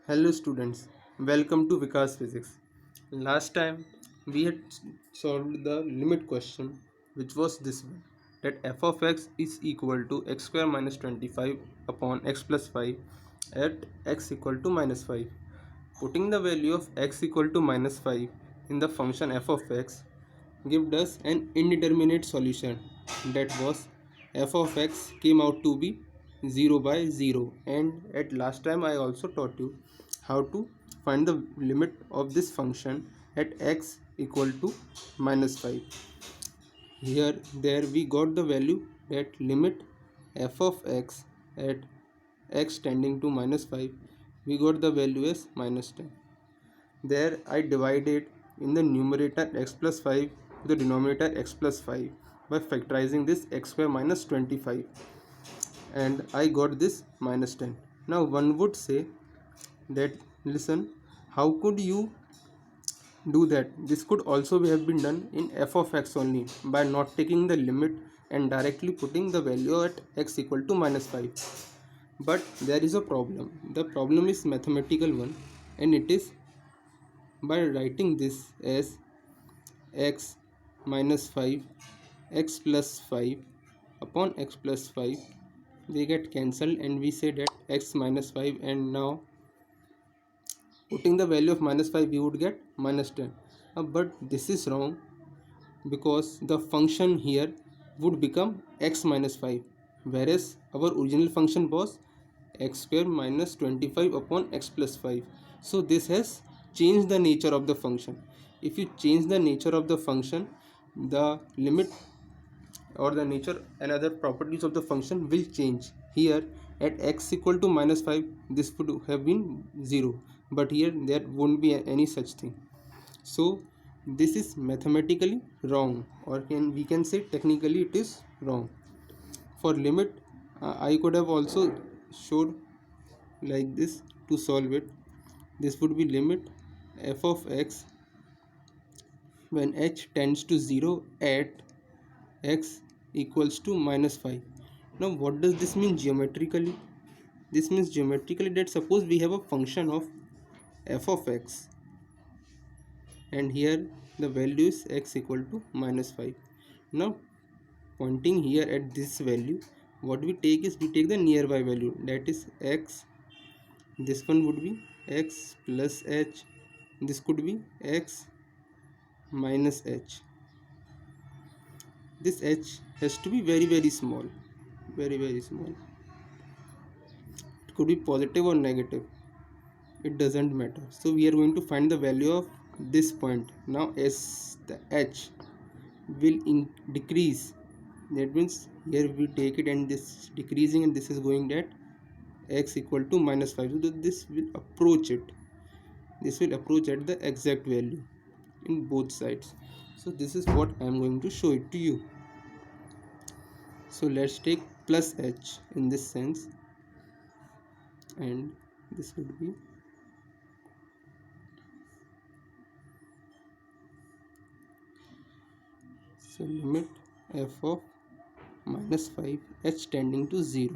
Hello students, welcome to Vikas Physics. Last time we had solved the limit question, which was this one, that f of x is equal to x square minus 25 upon x plus 5 at x equal to minus 5. Putting the value of x equal to minus 5 in the function f of x gives us an indeterminate solution, that was f of x came out to be 0 by 0. And at last time I also taught you how to find the limit of this function at x equal to minus 5. Here there we got the value that limit f of x at x tending to minus 5, we got the value as minus 10. There I divided in the numerator x plus 5 to the denominator x plus 5 by factorizing this x square minus 25, and I got this minus 10. Now one would say that, listen, how could you do that? This could also have been done in f of x only by not taking the limit and directly putting the value at x equal to minus 5. But there is a problem. The problem is mathematical one, and it is by writing this as x minus 5 x plus 5 upon x plus 5, they get cancelled and we say that x minus 5, and now putting the value of minus 5 we would get minus 10. But this is wrong, because the function here would become x minus 5, whereas our original function was x square minus 25 upon x plus 5. So this has changed the nature of the function. If you change the nature of the function, the limit or the nature and other properties of the function will change. Here at x equal to minus 5, this would have been 0, but here there won't be any such thing. So this is mathematically wrong, or we can say technically it is wrong. For limit, I could have also showed like this to solve it. This would be limit f of x when h tends to 0 at x equals to minus 5. Now what does this mean geometrically? This means geometrically that suppose we have a function of f of x, and here the value is x equal to minus 5. Now pointing here at this value, what we take is we take the nearby value, that is x. This one would be x plus h, this could be x minus h. This h has to be very small, very small. It could be positive or negative, it doesn't matter. So we are going to find the value of this point. Now as the h will decrease, that means here we take it and this decreasing and this is going at x equal to minus 5, so this will approach it, this will approach at the exact value in both sides. So this is what I am going to show it to you. So let's take plus h in this sense, and this would be so limit f of minus 5 h tending to 0.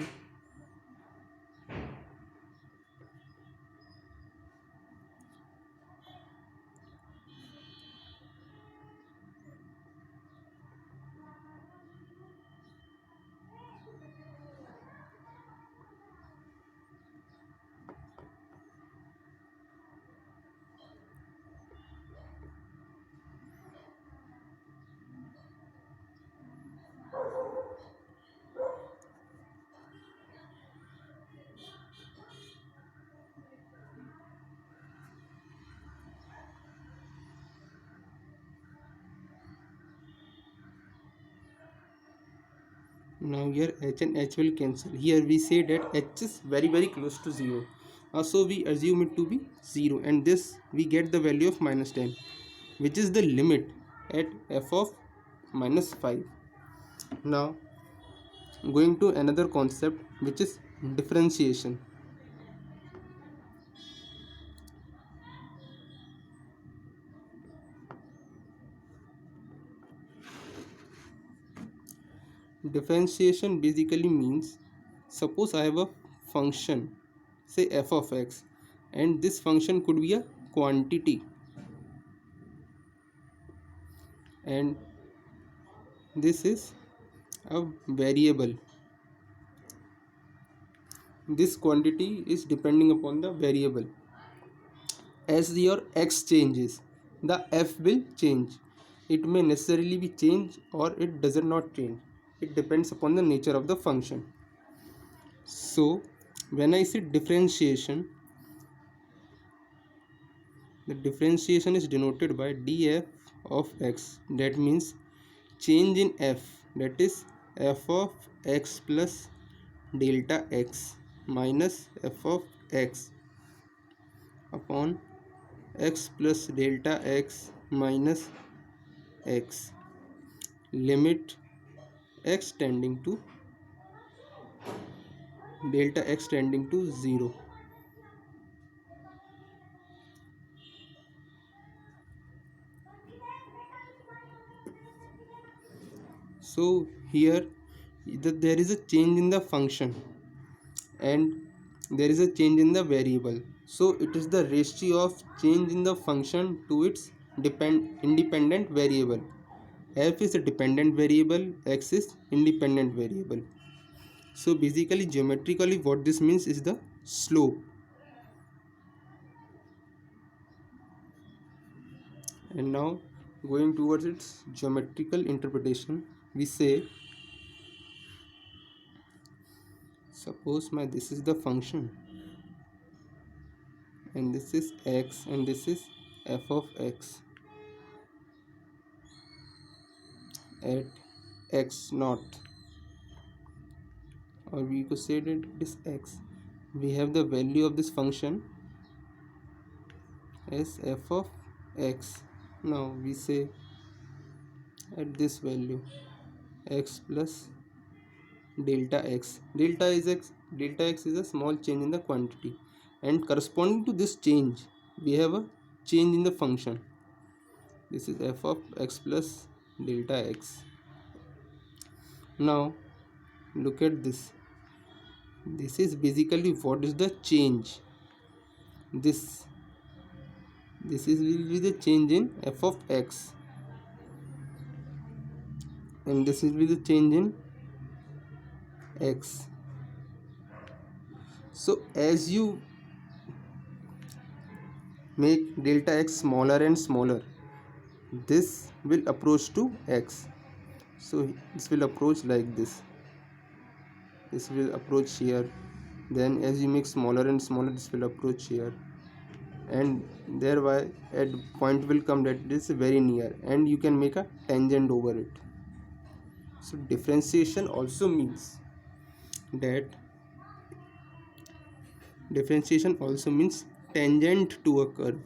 Now here h and h will cancel. Here we say that h is very close to 0. So we assume it to be 0, and this we get the value of minus 10, which is the limit at f of minus 5. Now going to another concept, which is differentiation. Differentiation basically means, suppose I have a function, say f of x, and this function could be a quantity, and this is a variable. This quantity is depending upon the variable. As your x changes, the f will change. It may necessarily be changed or it does not change. It depends upon the nature of the function. So when I say differentiation, the differentiation is denoted by df of x. That means change in f, that is f of x plus delta x minus f of x upon x plus delta x minus x, limit x tending to delta x tending to 0. So here there is a change in the function and there is a change in the variable. So it is the ratio of change in the function to its independent variable. F is a dependent variable, x is independent variable. So basically geometrically what this means is the slope. And now going towards its geometrical interpretation, we say, suppose this is the function and this is x and this is f of x at x naught, or we could say that it is x. We have the value of this function as f of x. Now we say at this value x plus delta x. Delta x is a small change in the quantity, and corresponding to this change we have a change in the function. This is f of x plus delta x. Now look at this. This is basically what is the change. This will be the change in f of x, and this will be the change in x. So as you make delta x smaller and smaller, this will approach to x. So this will approach like this. This will approach here. Then as you make smaller and smaller, this will approach here, and thereby at point will come that it is very near, and you can make a tangent over it. So differentiation also means tangent to a curve.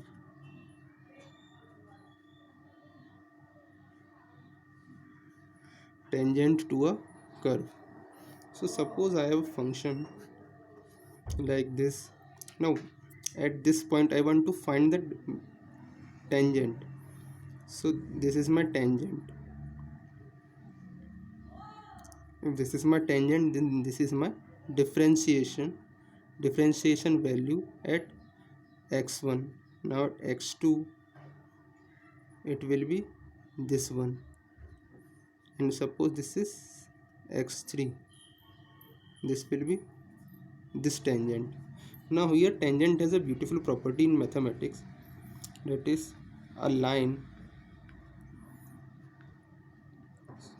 Tangent to a curve. So suppose I have a function like this. Now at this point I want to find the tangent. So this is my tangent. If this is my tangent, then this is my differentiation value at x1. Now at x2 it will be this one, and suppose this is x3, this will be this tangent. Now here tangent has a beautiful property in mathematics, that is a line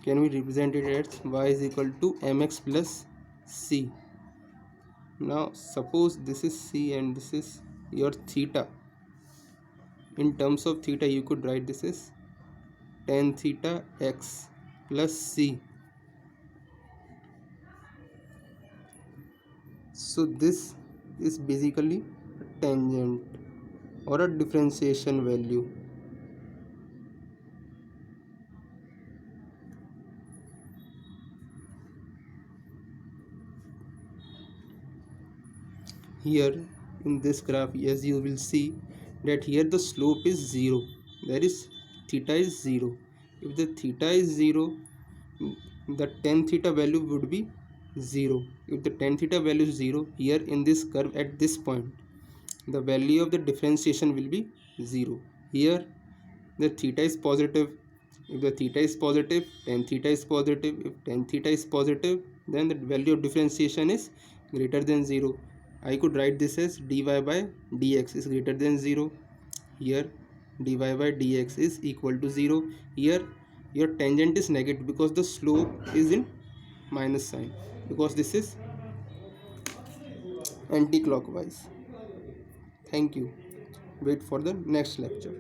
can be represented as y is equal to mx plus c. Now suppose this is c and this is your theta. In terms of theta you could write this is tan theta x plus c. So this is basically a tangent or a differentiation value. Here in this graph, as you will see that here the slope is 0, there is theta is 0. If the theta is 0, the tan theta value would be 0. If the tan theta value is 0, here in this curve at this point the value of the differentiation will be 0. Here the theta is positive. If the theta is positive, tan theta is positive. If tan theta is positive, then the value of differentiation is greater than 0. I could write this as dy by dx is greater than 0. Here dy by dx is equal to 0. Here your tangent is negative because the slope is in minus sign, because this is anti-clockwise. Thank you. Wait for the next lecture.